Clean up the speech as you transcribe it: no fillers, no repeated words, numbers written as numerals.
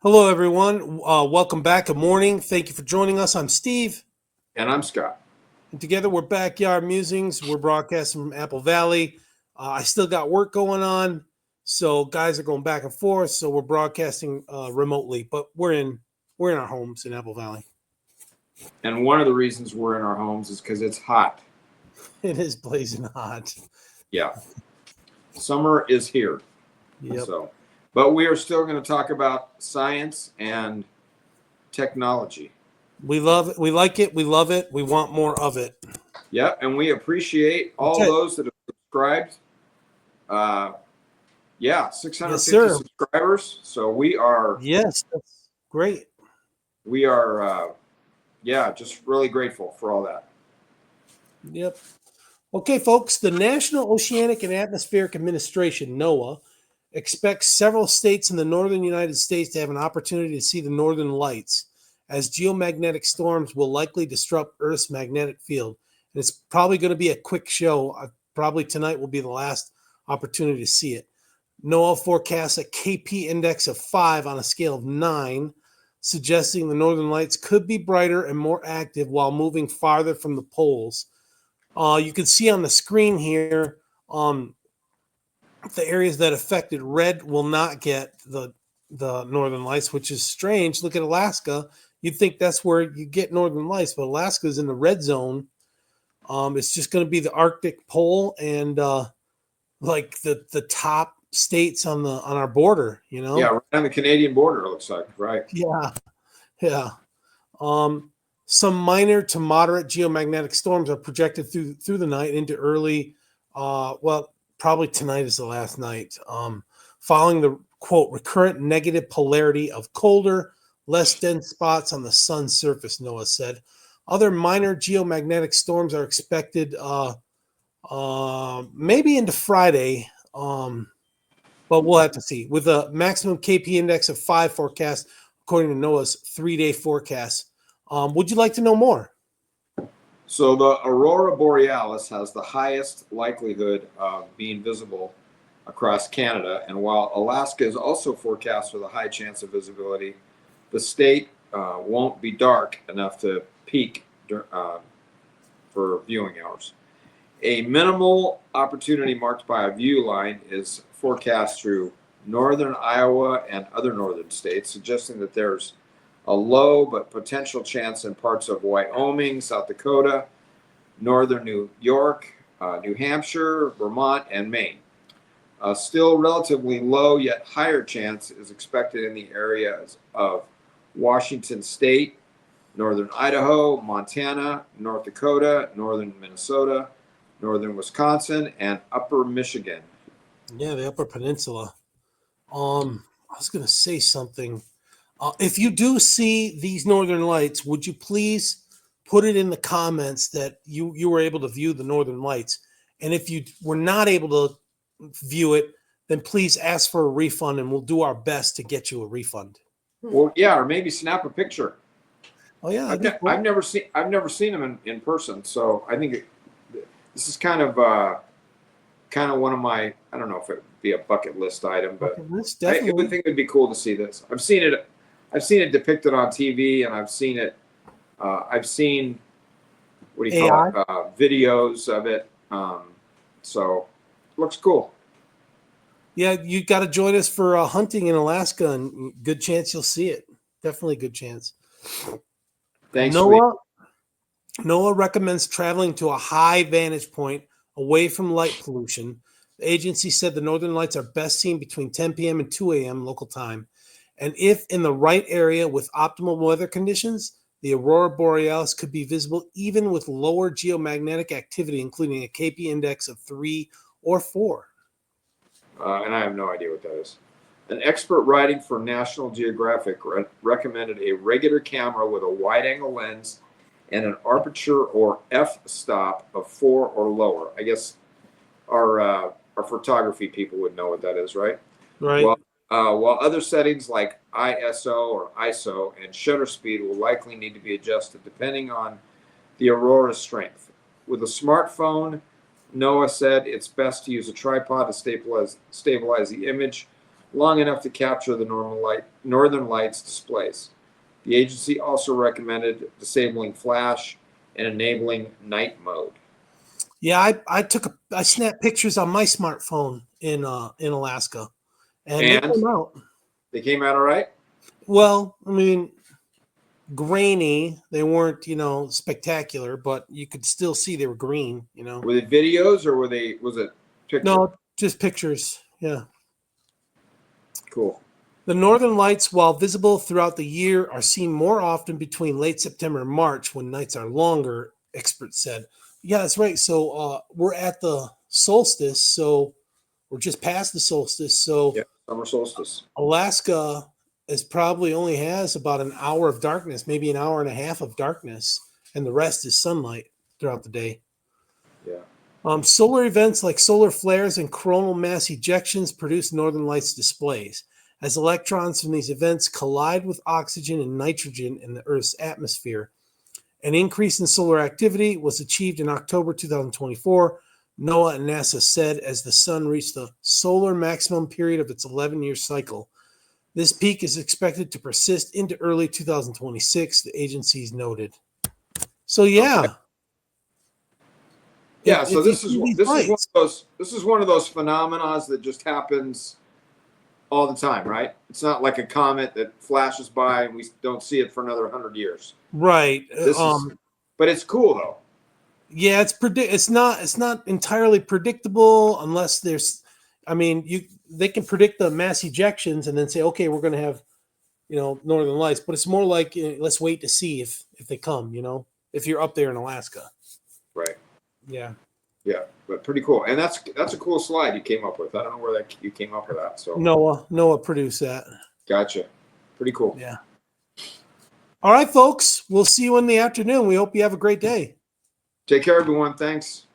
Hello, everyone. Welcome back. Good morning. Thank you for joining us. I'm Steve, And I'm Scott. and together we're Backyard Musings. We're broadcasting from Apple Valley. I still got work going on, so guys are going back and forth. So we're broadcasting remotely, but we're in our homes in Apple Valley. And one of the reasons we're in our homes is because it's hot. It is blazing hot. Yeah. Summer is here. Yep. But we are still going to talk about science and technology. We love it. We like it. We love it. We want more of it. Yeah, and we appreciate all those that have subscribed. 650 subscribers. So we are. Yes, that's great. We are, just really grateful for all that. Yep. Okay, folks, the National Oceanic and Atmospheric Administration, NOAA, expects several states in the northern United States to have an opportunity to see the northern lights, as geomagnetic storms will likely disrupt Earth's magnetic field. And it's probably going to be a quick show. Probably tonight will be the last opportunity to see it. NOAA forecasts a KP index of 5 on a scale of 9, suggesting the northern lights could be brighter and more active while moving farther from the poles. You can see on the screen here the areas that affected. Red will not get the northern lights, which is strange. Look at Alaska. You'd think that's where you get northern lights, but Alaska is in the red zone. It's just going to be the Arctic pole and like the top states on our border. Yeah, right on the Canadian border, it looks like, right? Yeah. Some minor to moderate geomagnetic storms are projected through the night into early, probably tonight is the last night, following the, quote, recurrent negative polarity of colder, less dense spots on the sun's surface, NOAA said. Other minor geomagnetic storms are expected maybe into Friday, but we'll have to see. With a maximum KP index of 5 forecast, according to NOAA's 3-day forecast. Would you like to know more? So the Aurora Borealis has the highest likelihood of being visible across Canada. And while Alaska is also forecast with a high chance of visibility, the state won't be dark enough to peak for viewing hours. A minimal opportunity marked by a view line is forecast through northern Iowa and other northern states, suggesting that there's a low but potential chance in parts of Wyoming, South Dakota, northern New York, New Hampshire, Vermont, and Maine. A still relatively low yet higher chance is expected in the areas of Washington State, northern Idaho, Montana, North Dakota, northern Minnesota, northern Wisconsin, and upper Michigan. Yeah, the Upper Peninsula. I was going to say something. If you do see these northern lights, would you please put it in the comments that you were able to view the northern lights? And if you were not able to view it, then please ask for a refund, and we'll do our best to get you a refund. Well, yeah, or maybe snap a picture. Oh yeah, I've never seen them in person, so I think this is kind of one of my, I don't know if it would be a bucket list item, but I would think it'd be cool to see this. I've seen it depicted on TV, and I've seen what do you call it, videos of it. So it looks cool. Yeah, you got to join us for hunting in Alaska, and good chance you'll see it. Definitely good chance. Thanks. NOAA recommends traveling to a high vantage point away from light pollution. The agency said the northern lights are best seen between 10 p.m. and 2 a.m. local time. And if in the right area with optimal weather conditions, the Aurora Borealis could be visible even with lower geomagnetic activity, including a KP index of 3 or 4. And I have no idea what that is. An expert writing for National Geographic recommended a regular camera with a wide-angle lens and an aperture or f-stop of 4 or lower. I guess our photography people would know what that is, right? Right. While other settings like ISO or ISO and shutter speed will likely need to be adjusted depending on the aurora's strength. With a smartphone, NOAA said it's best to use a tripod to stabilize the image long enough to capture the northern lights displays. The agency also recommended disabling flash and enabling night mode. Yeah, I snapped pictures on my smartphone in Alaska, and they And came out. they came out all right? Well, I mean, grainy. They weren't, spectacular, but you could still see they were green. Were they videos or was it picture? No, just pictures. Yeah. Cool. The northern lights, while visible throughout the year, are seen more often between late September and March when nights are longer, experts said. Yeah, that's right. So we're at the solstice, so we're just past the solstice. So Yeah, summer solstice. Alaska probably only has about an hour of darkness, maybe an hour and a half of darkness, and the rest is sunlight throughout the day. Yeah. Solar events like solar flares and coronal mass ejections produce northern lights displays. As electrons from these events collide with oxygen and nitrogen in the Earth's atmosphere, an increase in solar activity was achieved in October 2024, NOAA and NASA said, as the sun reached the solar maximum period of its 11-year cycle. This peak is expected to persist into early 2026, the agencies noted. So, yeah. Okay. Yeah, so this is one of those phenomena that just happens all the time, right? It's not like a comet that flashes by and we don't see it for another 100 years. Right. But it's cool though. Yeah, it's not entirely predictable unless they can predict the mass ejections and then say, okay, we're going to have, northern lights, but it's more like let's wait to see if they come, if you're up there in Alaska. Right. Yeah. Yeah, but pretty cool. And that's a cool slide you came up with. I don't know where you came up with that. So NOAA produced that. Gotcha. Pretty cool. Yeah. All right, folks. We'll see you in the afternoon. We hope you have a great day. Take care, everyone. Thanks.